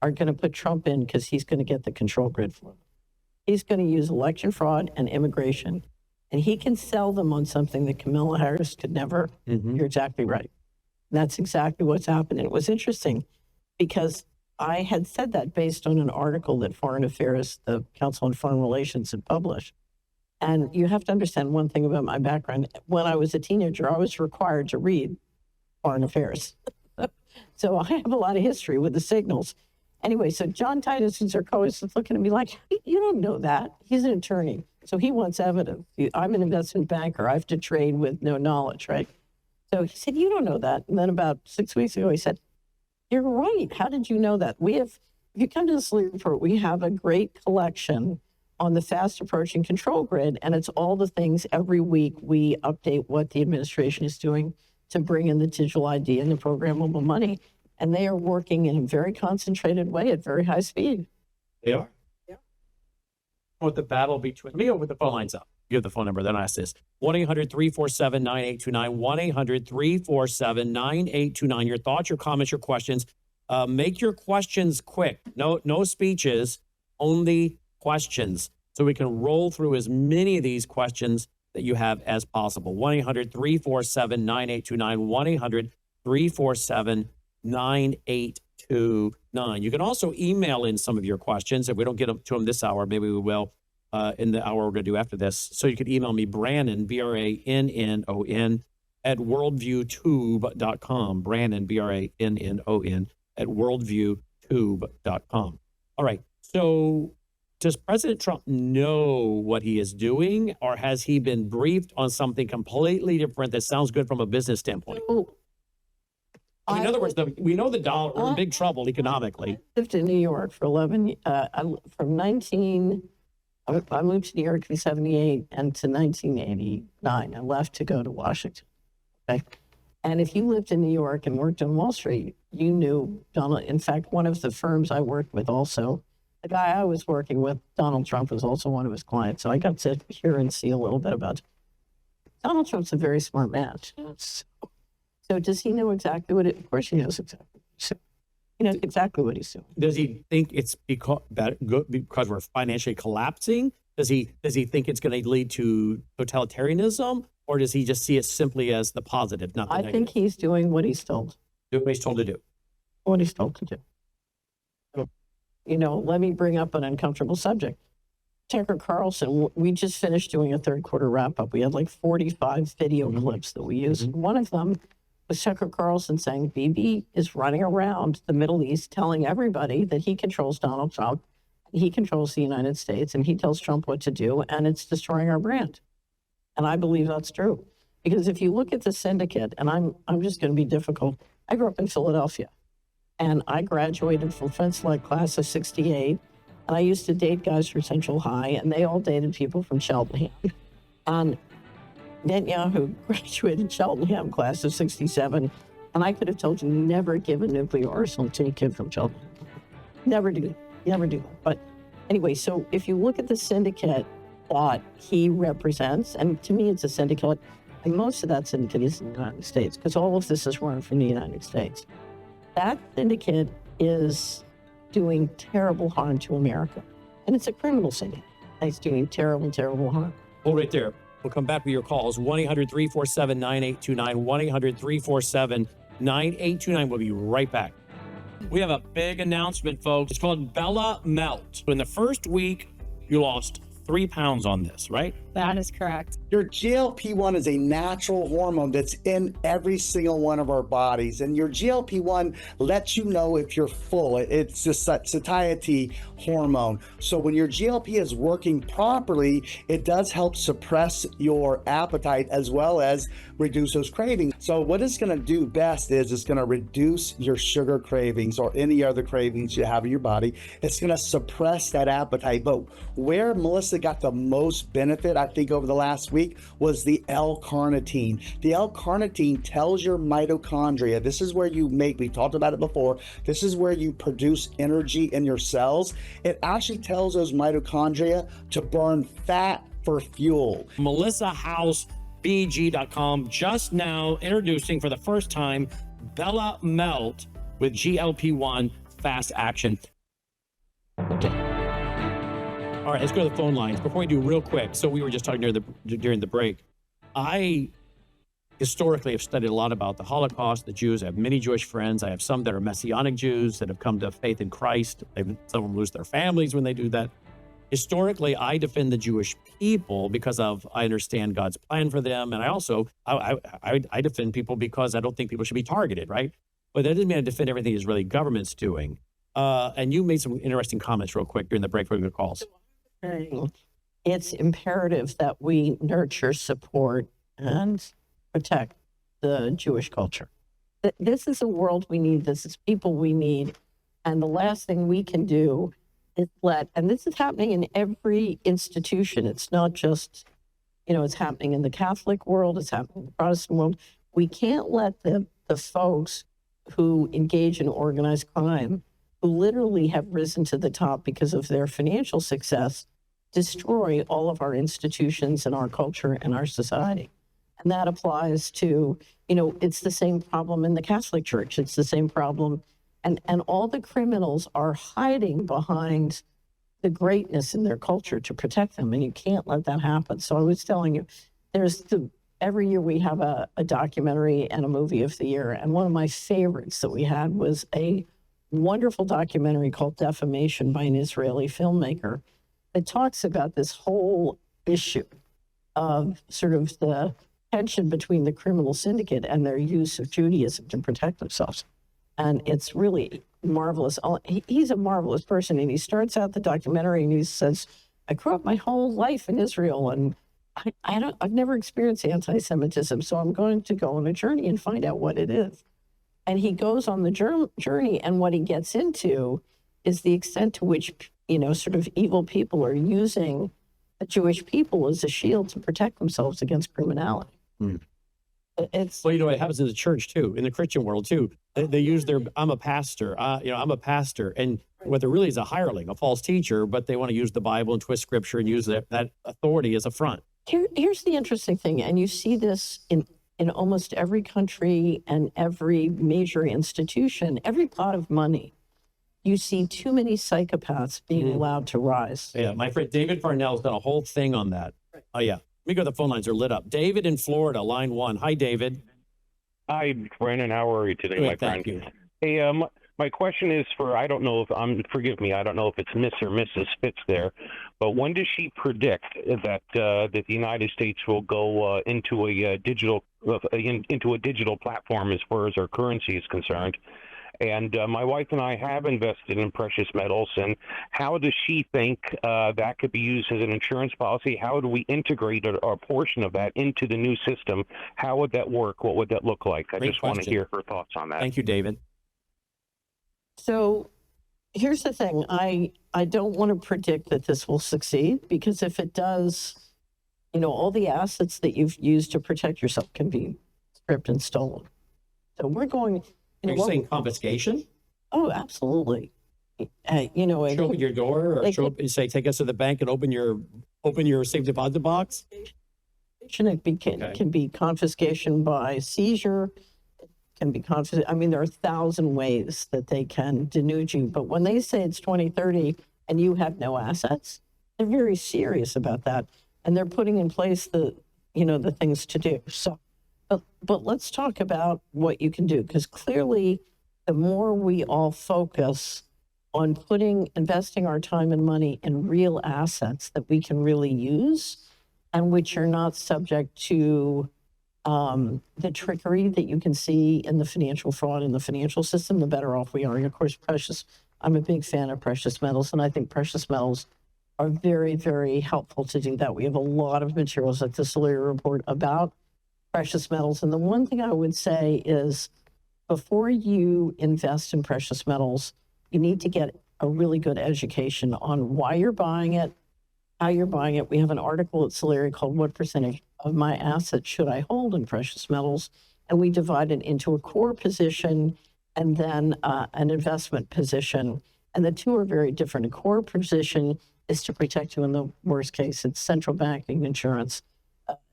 are going to put Trump in because he's going to get the control grid for them. He's going to use election fraud and immigration, and he can sell them on something that Kamala Harris could never. Mm-hmm. You're exactly right. And that's exactly what's happened. And it was interesting because I had said that based on an article that Foreign Affairs, the Council on Foreign Relations, had published. And you have to understand one thing about my background. When I was a teenager, I was required to read Foreign Affairs. So I have a lot of history with the signals. Anyway, so John Titus, who's our co-host, is looking at me like, you don't know that. He's an attorney. So he wants evidence. I'm an investment banker. I have to trade with no knowledge, right? So he said, you don't know that. And then about 6 weeks ago, he said, you're right. How did you know that? If you come to the Sleep Report, we have a great collection on the fast approaching control grid. And it's all the things every week we update what the administration is doing to bring in the digital ID and the programmable money. And they are working in a very concentrated way at very high speed. They are? Yeah. With the battle between, let me open the phone lines up. Give the phone number, then I ask this. 1-800-347-9829, 1-800-347-9829. Your thoughts, your comments, your questions. Make your questions quick. No speeches, only questions. So we can roll through as many of these questions that you have as possible. 1-800-347-9829, 1-800-347-9829. You can also email in some of your questions. If we don't get to them this hour, maybe we will in the hour we're going to do after this. So you can email me, Brannon, Brannon, at worldviewtube.com. Brannon, Brannon, at worldviewtube.com. All right. So does President Trump know what he is doing, or has he been briefed on something completely different that sounds good from a business standpoint? In other words, we know the dollar, we're in big trouble economically. I lived in New York for 11, I moved to New York in 78 and to 1989. I left to go to Washington. Okay. And if you lived in New York and worked on Wall Street, you knew Donald. In fact, one of the firms I worked with also, the guy I was working with, Donald Trump, was also one of his clients. So I got to hear and see a little bit about Donald Trump's a very smart man. So does he know exactly what of course he knows exactly. So he knows exactly what he's doing. Does he think it's because we're financially collapsing? Does he think it's going to lead to totalitarianism, or does he just see it simply as the positive, not the negative? I think he's doing what he's told. Doing what he's told to do. What he's told to do. You know, let me bring up an uncomfortable subject. Tucker Carlson, we just finished doing a third quarter wrap up. We had like 45 video clips that we used. One of them was Tucker Carlson saying Bibi is running around the Middle East telling everybody that he controls Donald Trump, he controls the United States, and he tells Trump what to do, and it's destroying our brand. And I believe that's true. Because if you look at the syndicate, and I'm just going to be difficult, I grew up in Philadelphia, and I graduated from Friends Select class of 68, and I used to date guys from Central High, and they all dated people from Cheltenham. And Netanyahu graduated Cheltenham class of 67, and I could have told you never give a nuclear arsenal to a kid from Cheltenham. Never do that. But anyway, so if you look at the syndicate that he represents, and to me it's a syndicate, and most of that syndicate is in the United States, because all of this is run from the United States. That syndicate is doing terrible harm to America. And it's a criminal syndicate. It's doing terrible, terrible harm. Hold right there. We'll come back with your calls. 1-800-347-9829. 1-800-347-9829. We'll be right back. We have a big announcement, folks. It's called Bella Melt. In the first week, you lost 3 pounds on this, right? That is correct. Your GLP-1 is a natural hormone that's in every single one of our bodies. And your GLP-1 lets you know if you're full. It's a satiety hormone. So when your GLP is working properly, it does help suppress your appetite as well as reduce those cravings. So what it's going to do best is it's going to reduce your sugar cravings or any other cravings you have in your body. It's going to suppress that appetite. But where Melissa got the most benefit, I think, over the last week was the L-carnitine. The L-carnitine tells your mitochondria, this is where you make, we talked about it before, this is where you produce energy in your cells. It actually tells those mitochondria to burn fat for fuel. MelissaHousebg.com just now introducing for the first time Bella Melt with GLP-1 fast action. Okay. All right, let's go to the phone lines. Before we do, real quick, so we were just talking during the break. I historically have studied a lot about the Holocaust, the Jews. I have many Jewish friends. I have some that are Messianic Jews that have come to faith in Christ. Some of them lose their families when they do that. Historically, I defend the Jewish people because I understand God's plan for them. And I also, I defend people because I don't think people should be targeted, right? But that doesn't mean I defend everything Israeli government's doing. And you made some interesting comments real quick during the break for your calls. It's imperative that we nurture, support, and protect the Jewish culture. This is a world we need. This is people we need. And the last thing we can do is and this is happening in every institution. It's not just, it's happening in the Catholic world. It's happening in the Protestant world. We can't let the folks who engage in organized crime, who literally have risen to the top because of their financial success, destroy all of our institutions and our culture and our society. And that applies to, it's the same problem in the Catholic Church. It's the same problem. And all the criminals are hiding behind the greatness in their culture to protect them. And you can't let that happen. So I was telling you, every year we have a documentary and a movie of the year. And one of my favorites that we had was a wonderful documentary called Defamation by an Israeli filmmaker. It talks about this whole issue of sort of the tension between the criminal syndicate and their use of Judaism to protect themselves. And it's really marvelous. He's a marvelous person. And he starts out the documentary and he says, I grew up my whole life in Israel and I've never experienced anti-Semitism. So I'm going to go on a journey and find out what it is. And he goes on the journey, and what he gets into is the extent to which, sort of evil people are using the Jewish people as a shield to protect themselves against criminality. It's Well, it happens in the church too, in the Christian world too. They use I'm a pastor, I'm a pastor. And what there really is a hireling, a false teacher, but they want to use the Bible and twist scripture and use that authority as a front. Here's the interesting thing, and you see this in almost every country and every major institution, every pot of money. You see too many psychopaths being allowed to rise. Yeah, my friend David Farnell's done a whole thing on that. Oh, yeah. Let me go, the phone lines are lit up. David in Florida, line 1. Hi, David. Hi, Brandon. How are you today, Good, my friend? thank you. Hey, my question is I don't know if it's Miss or Mrs. Fitz there, but when does she predict that the United States will go into a digital platform as far as our currency is concerned? And my wife and I have invested in precious metals, and how does she think that could be used as an insurance policy? How do we integrate a portion of that into the new system? How would that work? What would that look like? I Great just want to question. hear her thoughts on that. Thank you, David. So here's the thing. I don't want to predict that this will succeed, because if it does, all the assets that you've used to protect yourself can be stripped and stolen. So we're going... Are you saying confiscation? Oh, absolutely. Show up at your door, or show up and say, take us to the bank and open your safe deposit box? It can be confiscation by seizure. It can be confiscation. I mean, there are 1,000 ways that they can denude you. But when they say it's 2030 and you have no assets, they're very serious about that. And they're putting in place the things to do. So, but let's talk about what you can do, because clearly the more we all focus on investing our time and money in real assets that we can really use and which are not subject to the trickery that you can see in the financial fraud in the financial system, the better off we are. And of course, I'm a big fan of precious metals, and I think precious metals are very, very helpful to do that. We have a lot of materials at the Solera Report about precious metals. And the one thing I would say is, before you invest in precious metals, you need to get a really good education on why you're buying it, how you're buying it. We have an article at Solera called What Percentage of My Assets Should I Hold in Precious Metals? And we divide it into a core position and then an investment position. And the two are very different. A core position is to protect you in the worst case. It's central banking insurance.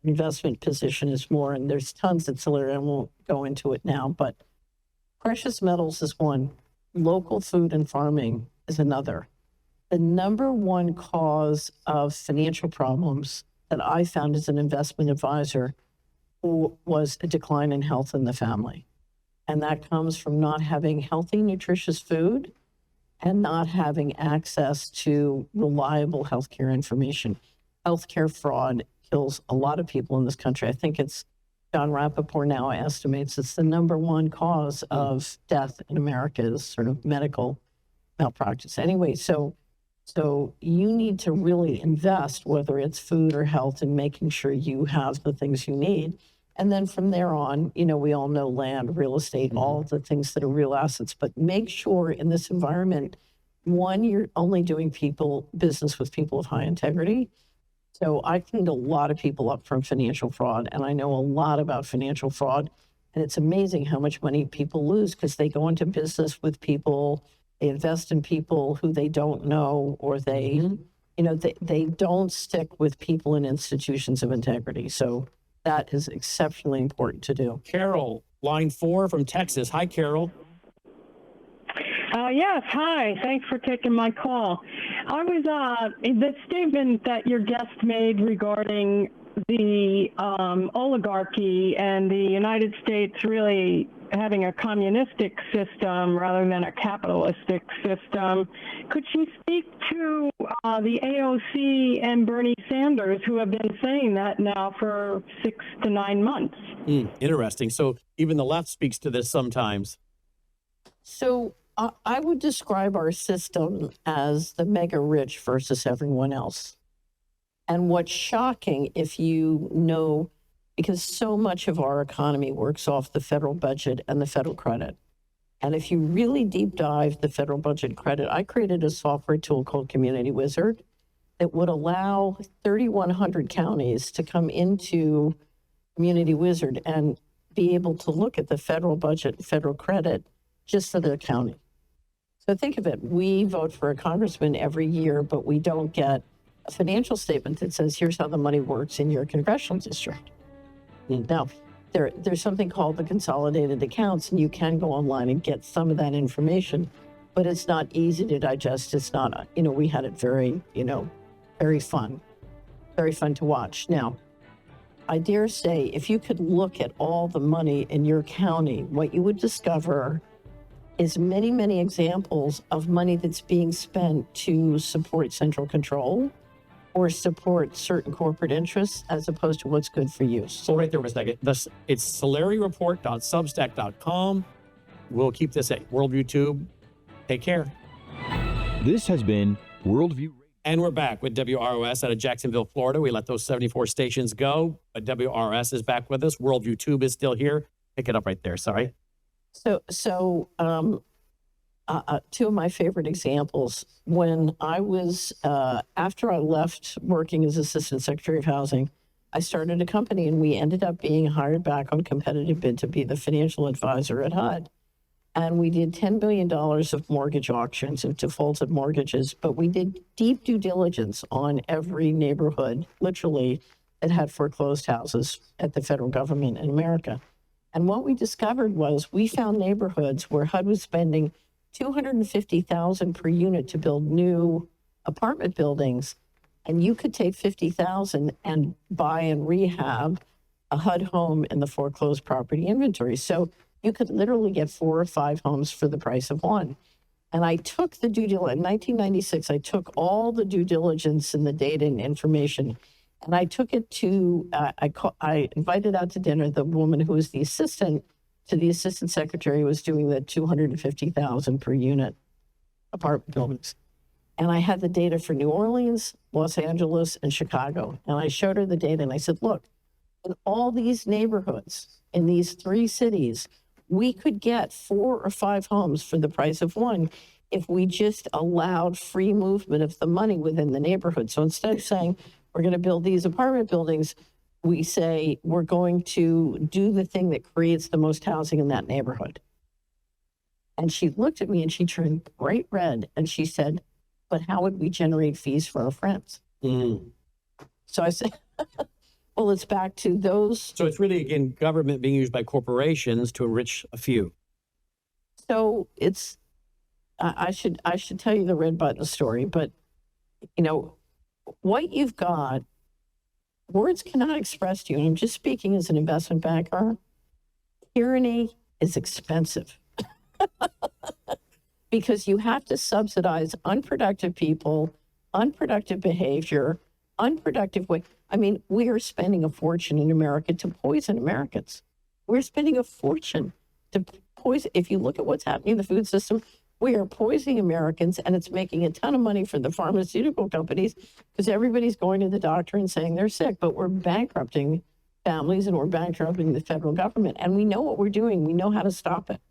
Investment position is more, and there's tons at Solera, I won't go into it now, but precious metals is one. Local food and farming is another. The number one cause of financial problems that I found as an investment advisor was a decline in health in the family. And that comes from not having healthy, nutritious food and not having access to reliable healthcare information. Healthcare fraud kills a lot of people in this country. I think it's John Rappaport now estimates it's the number one cause of death in America is sort of medical malpractice. Anyway, so you need to really invest, whether it's food or health, in making sure you have the things you need. And then from there on, we all know land, real estate, all of the things that are real assets, but make sure in this environment, one, you're only doing business with people of high integrity. So I cleaned a lot of people up from financial fraud, and I know a lot about financial fraud. And it's amazing how much money people lose because they go into business with people, they invest in people who they don't know, or they don't stick with people in institutions of integrity. So that is exceptionally important to do. Carol, line 4 from Texas. Hi, Carol. Yes, hi. Thanks for taking my call. I was the statement that your guest made regarding the oligarchy and the United States really having a communistic system rather than a capitalistic system. Could she speak to the AOC and Bernie Sanders, who have been saying that now for 6 to 9 months? Interesting. So even the left speaks to this sometimes. So I would describe our system as the mega rich versus everyone else. And what's shocking, if you know, because so much of our economy works off the federal budget and the federal credit. And if you really deep dive the federal budget credit, I created a software tool called Community Wizard that would allow 3,100 counties to come into Community Wizard and be able to look at the federal budget and federal credit just for their county. So think of it, we vote for a congressman every year, but we don't get a financial statement that says, here's how the money works in your congressional district. Now, there's something called the consolidated accounts, and you can go online and get some of that information, but it's not easy to digest. It's not, we had it very, very fun to watch. Now, I dare say, if you could look at all the money in your county, what you would discover is many, many examples of money that's being spent to support central control or support certain corporate interests as opposed to what's good for you. So right there for a second. It's celeryreport.substack.com. We'll keep this at Worldview Tube. Take care. This has been Worldview. And we're back with WROS out of Jacksonville, Florida. We let those 74 stations go, but WRS is back with us. Worldview Tube is still here. Pick it up right there. Sorry. So two of my favorite examples, when I was, after I left working as Assistant Secretary of Housing, I started a company and we ended up being hired back on competitive bid to be the financial advisor at HUD. And we did $10 billion of mortgage auctions of defaulted mortgages, but we did deep due diligence on every neighborhood, literally, that had foreclosed houses at the federal government in America. And what we discovered was we found neighborhoods where HUD was spending $250,000 per unit to build new apartment buildings, and you could take $50,000 and buy and rehab a HUD home in the foreclosed property inventory. So you could literally get 4 or 5 homes for the price of one. And I took the due diligence, in 1996, I took all the due diligence and the data and information, and I took it to, I invited out to dinner the woman who was the assistant to the assistant secretary who was doing the $250,000 per unit apartment buildings. And I had the data for New Orleans, Los Angeles, and Chicago. And I showed her the data and I said, look, in all these neighborhoods, in these 3 cities, we could get 4 or 5 homes for the price of one if we just allowed free movement of the money within the neighborhood. So instead of saying, we're going to build these apartment buildings, we say, we're going to do the thing that creates the most housing in that neighborhood. And she looked at me and she turned bright red and she said, but how would we generate fees for our friends? So I said, well, it's back to those. So it's really, again, government being used by corporations to enrich a few. So it's, I should tell you the red button story, but what you've got, words cannot express to you. And I'm just speaking as an investment banker. Tyranny is expensive because you have to subsidize unproductive people, unproductive behavior, unproductive way. I mean, we are spending a fortune in America to poison Americans. We're spending a fortune to poison. If you look at what's happening in the food system, we are poisoning Americans, and it's making a ton of money for the pharmaceutical companies because everybody's going to the doctor and saying they're sick, but we're bankrupting families and we're bankrupting the federal government. And we know what we're doing. We know how to stop it.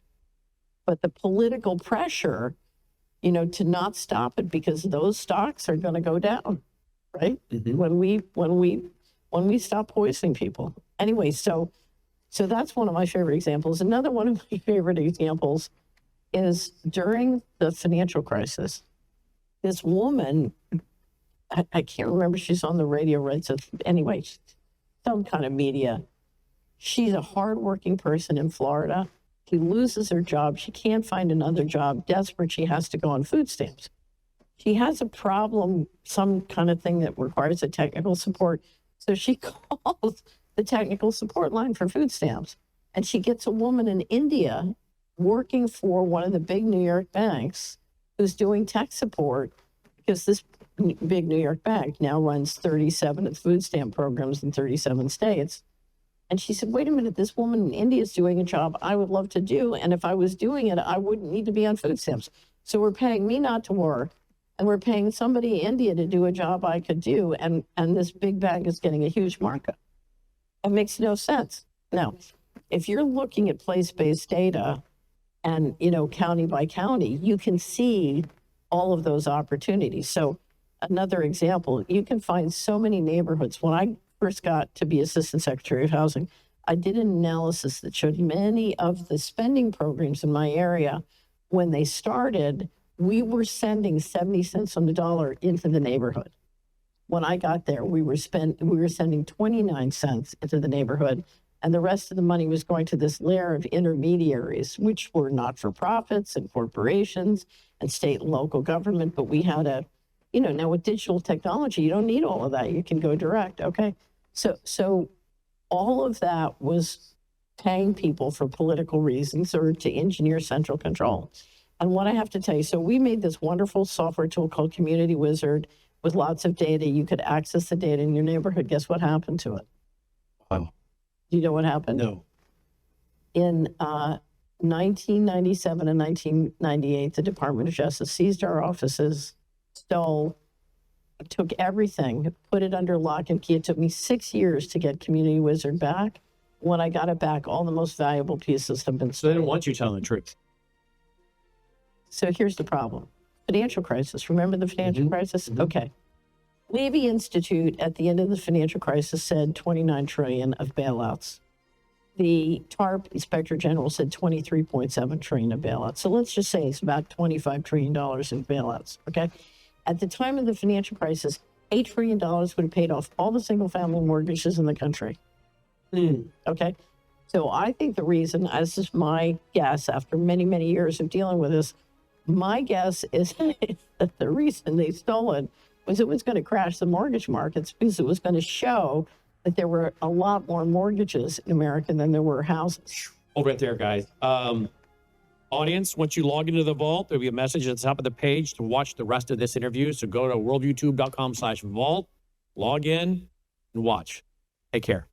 But the political pressure, to not stop it because those stocks are going to go down, right? Mm-hmm. When we stop poisoning people. Anyway, so that's one of my favorite examples. Another one of my favorite examples is during the financial crisis, this woman, I can't remember, she's on the radio, right? So anyway, some kind of media. She's a hardworking person in Florida. She loses her job. She can't find another job. Desperate, she has to go on food stamps. She has a problem, some kind of thing that requires a technical support. So she calls the technical support line for food stamps. And she gets a woman in India working for one of the big New York banks who's doing tech support, because this big New York bank now runs 37 food stamp programs in 37 states. And she said, wait a minute, this woman in India is doing a job I would love to do. And if I was doing it, I wouldn't need to be on food stamps. So we're paying me not to work, and we're paying somebody in India to do a job I could do. And this big bank is getting a huge markup. It makes no sense. Now, if you're looking at place-based data and, county by county, you can see all of those opportunities. So another example, you can find so many neighborhoods. When I first got to be Assistant Secretary of Housing, I did an analysis that showed many of the spending programs in my area, when they started, we were sending 70 cents on the dollar into the neighborhood. When I got there, we were sending 29 cents into the neighborhood, and the rest of the money was going to this layer of intermediaries, which were not-for-profits and corporations and state and local government. But we had now with digital technology, you don't need all of that. You can go direct. Okay. So all of that was paying people for political reasons or to engineer central control. And what I have to tell you, so we made this wonderful software tool called Community Wizard with lots of data. You could access the data in your neighborhood. Guess what happened to it? Wow. Do you know what happened? No. In 1997 and 1998, the Department of Justice seized our offices, took everything, put it under lock and key. It took me 6 years to get Community Wizard back. When I got it back, all the most valuable pieces have been So they stolen. don't want you telling the truth. So here's the problem. Financial crisis. Remember the financial crisis? Okay. Levy Institute at the end of the financial crisis said 29 trillion of bailouts. The TARP Inspector General said 23.7 trillion of bailouts. So let's just say it's about $25 trillion in bailouts. Okay. At the time of the financial crisis, $8 trillion would have paid off all the single family mortgages in the country. Okay. So I think the reason, this is my guess after many, many years of dealing with this, my guess is that the reason they stole it was it was going to crash the mortgage markets, because it was going to show that there were a lot more mortgages in America than there were houses. Hold right there, guys. Audience, once you log into the vault, there'll be a message at the top of the page to watch the rest of this interview. So go to worldviewtube.com/vault, log in, and watch. Take care.